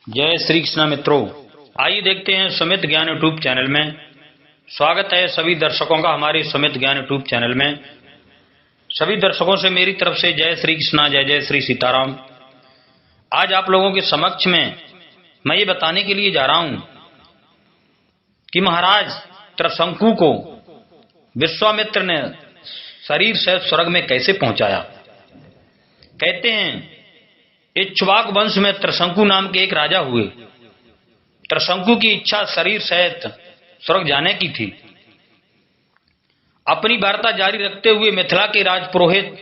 जय श्री कृष्ण मित्रों, आइए देखते हैं सुमित ज्ञान यूट्यूब चैनल में। स्वागत है सभी दर्शकों का हमारे सुमित ज्ञान यूट्यूब चैनल में। सभी दर्शकों से मेरी तरफ से जय श्री कृष्ण, जय जय श्री सीताराम। आज आप लोगों के समक्ष में मैं ये बताने के लिए जा रहा हूं कि महाराज त्रिशंकु को विश्वामित्र ने शरीर से स्वर्ग में कैसे पहुंचाया। कहते हैं इक्ष्वाकु वंश में त्रिशंकु नाम के एक राजा हुए। त्रिशंकु की इच्छा शरीर सहित स्वर्ग जाने की थी। अपनी वार्ता जारी रखते हुए मिथिला के राजपुरोहित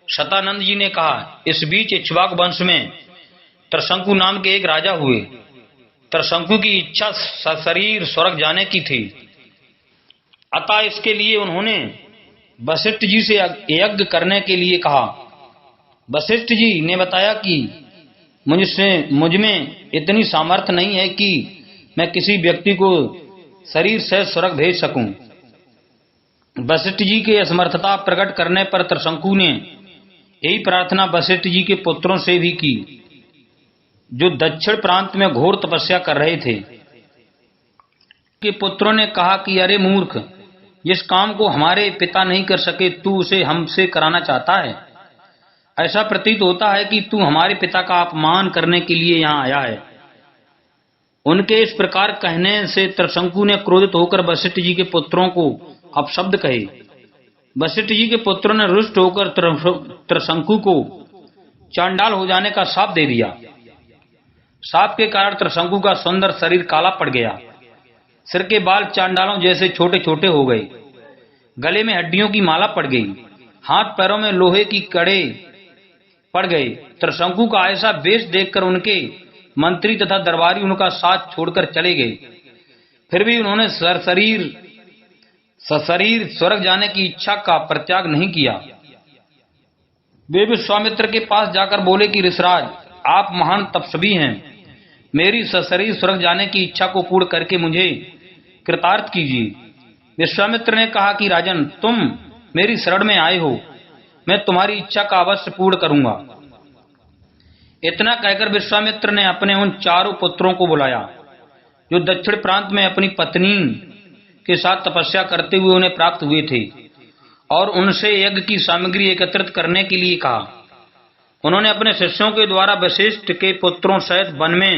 शतानंद जी ने कहा, इस बीच इक्ष्वाकु वंश में त्रिशंकु नाम के एक राजा हुए। त्रिशंकु की इच्छा सशरीर स्वर्ग जाने की थी, अतः इसके लिए उन्होंने वशिष्ठ जी से यज्ञ करने के लिए कहा। वशिष्ठ जी ने बताया कि मुझ में इतनी सामर्थ्य नहीं है कि मैं किसी व्यक्ति को शरीर से स्वर्ग भेज सकूं। वशिष्ठ जी के असमर्थता प्रकट करने पर त्रिशंकु ने यही प्रार्थना वशिष्ठ जी के पुत्रों से भी की, जो दक्षिण प्रांत में घोर तपस्या कर रहे थे। के पुत्रों ने कहा कि अरे मूर्ख, जिस काम को हमारे पिता नहीं कर सके तू उसे हमसे कराना चाहता है। ऐसा प्रतीत होता है कि तू हमारे पिता का अपमान करने के लिए यहाँ आया है। उनके इस प्रकार कहने से त्रिशंकु ने क्रोधित होकर वशिष्ठ जी के पुत्रों को अपशब्द कहे। वशिष्ठ जी के पुत्रों ने रुष्ट होकर त्रिशंकु को चांडाल हो जाने का शाप दे दिया। शाप के कारण त्रिशंकु का सुंदर शरीर काला पड़ गया। सिर के बाल चांडालों जैसे छोटे छोटे हो गए। गले में हड्डियों की माला पड़ गई। हाथ पैरों में लोहे की कड़े पड़ गए। त्रिशंकु का ऐसा वेश देखकर उनके मंत्री तथा दरबारी उनका साथ छोड़कर चले गए। फिर भी उन्होंने सशरीर स्वर्ग जाने की इच्छा का परित्याग नहीं किया। वे विश्वामित्र के पास जाकर बोले कि ऋषराज, आप महान तपस्वी हैं, मेरी सशरीर स्वर्ग जाने की इच्छा को पूर्ण करके मुझे कृतार्थ कीजिए। विश्वामित्र ने कहा कि राजन, तुम मेरी शरण में आए हो, मैं तुम्हारी इच्छा का अवश्य पूर्ण करूंगा। इतना कहकर विश्वामित्र ने अपने उन चारों पुत्रों को बुलाया, जो दक्षिण प्रांत में अपनी पत्नी के साथ तपस्या करते हुए उन्हें प्राप्त हुए थे, और उनसे यज्ञ की सामग्री एकत्रित करने के लिए कहा। उन्होंने अपने शिष्यों के द्वारा वशिष्ठ के पुत्रों सहित वन में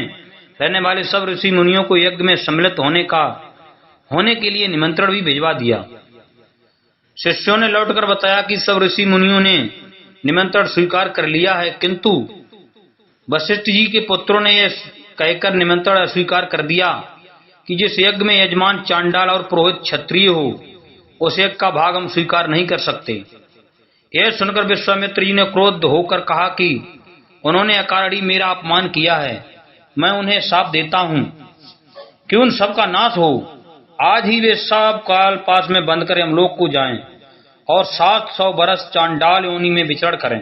रहने वाले सब ऋषि मुनियों को यज्ञ में सम्मिलित होने के लिए निमंत्रण भी भिजवा दिया। शिष्यों ने लौटकर बताया कि सब ऋषि मुनियों ने निमंत्रण स्वीकार कर लिया है, किंतु वशिष्ठ जी के पुत्रों ने यह कहकर निमंत्रण अस्वीकार कर दिया कि जिस यज्ञ में यजमान चांडाल और पुरोहित क्षत्रिय हो, उस यज्ञ का भाग हम स्वीकार नहीं कर सकते। यह सुनकर विश्वामित्र जी ने क्रोध होकर कहा कि उन्होंने अकारण मेरा अपमान किया है। मैं उन्हें शाप देता हूं कि उन सब का नाश हो। आज ही वे सब काल पास में बंद कर यमलोक को जाएं और 700 बरस चांडाल योनि में विचरण करें।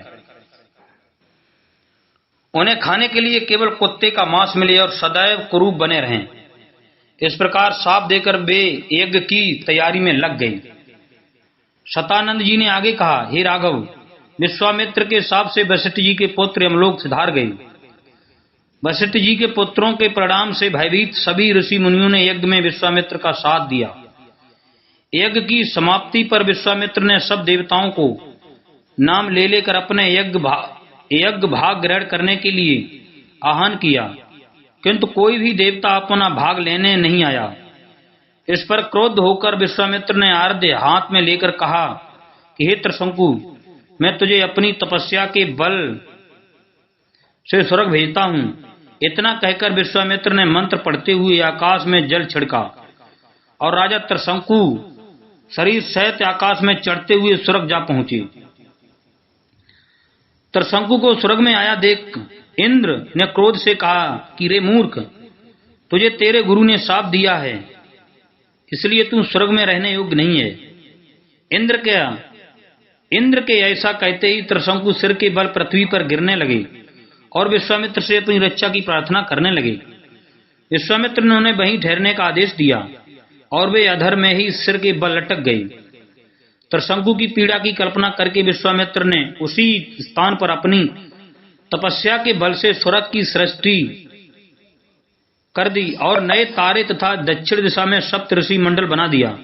उन्हें खाने के लिए केवल कुत्ते का मांस मिले और सदैव कुरूप बने रहें। इस प्रकार शाप देकर वे यज्ञ की तैयारी में लग गई। शतानंद जी ने आगे कहा, हे राघव, विश्वामित्र के शाप से वशिष्ठ जी के पुत्र यमलोक सिधार गए। वशिष्ठ जी के पुत्रों के परिणाम से भयभीत सभी ऋषि मुनियों ने यज्ञ में विश्वामित्र का साथ दिया। यज्ञ की समाप्ति पर विश्वामित्र ने सब देवताओं को नाम ले लेकर अपने यज्ञ भाग ग्रहण करने के लिए आह्वान किया, किंतु कोई भी देवता अपना भाग लेने नहीं आया। इस पर क्रोध होकर विश्वामित्र ने आर्ध्य हाथ में लेकर कहा कि हे त्रिशंकु, मैं तुझे अपनी तपस्या के बल से स्वर्ग भेजता हूं। इतना कहकर विश्वामित्र ने मंत्र पढ़ते हुए आकाश में जल छिड़का और राजा त्रिशंकु शरीर सहित आकाश में चढ़ते हुए स्वर्ग जा पहुंचे। त्रिशंकु को स्वर्ग में आया देख इंद्र ने क्रोध से कहा कि रे मूर्ख, तुझे तेरे गुरु ने शाप दिया है, इसलिए तू स्वर्ग में रहने योग्य नहीं है। इंद्र के ऐसा कहते ही त्रिशंकु सिर के बल पृथ्वी पर गिरने लगे और विश्वामित्र से अपनी रक्षा की प्रार्थना करने लगे। विश्वामित्र ने उन्हें वहीं ठहरने का आदेश दिया और वे अधर में ही सिर के बल लटक गए। त्रिशंकु की पीड़ा की कल्पना करके विश्वामित्र ने उसी स्थान पर अपनी तपस्या के बल से स्वर्ग की सृष्टि कर दी और नए तारे तथा दक्षिण दिशा में सप्तऋषि मंडल बना दिया।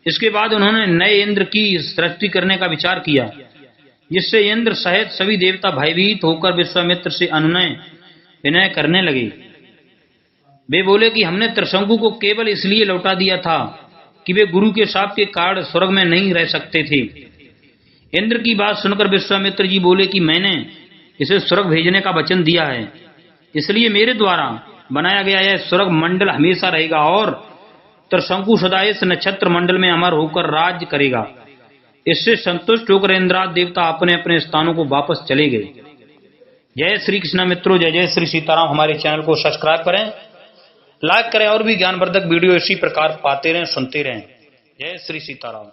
इसके बाद उन्होंने नए इंद्र की सृष्टि करने का विचार किया, जिससे इंद्र सहित सभी देवता भयभीत होकर विश्वामित्र से अनुनय विनय करने लगे। वे बोले कि हमने त्रिशंकु को केवल इसलिए लौटा दिया था कि वे गुरु के शाप के कारण स्वर्ग में नहीं रह सकते थे। इंद्र की बात सुनकर विश्वामित्र जी बोले कि मैंने इसे स्वर्ग भेजने का वचन दिया है, इसलिए मेरे द्वारा बनाया गया यह स्वर्ग मंडल हमेशा रहेगा और त्रिशंकु सदा इस नक्षत्र मंडल में अमर होकर राज्य करेगा। इससे संतुष्ट होकर इंद्रादि देवता अपने अपने स्थानों को वापस चले गए। जय श्री कृष्ण मित्रों, जय जय श्री सीताराम। हमारे चैनल को सब्सक्राइब करें, लाइक करें और भी ज्ञानवर्धक वीडियो इसी प्रकार पाते रहें, सुनते रहें। जय श्री सीताराम।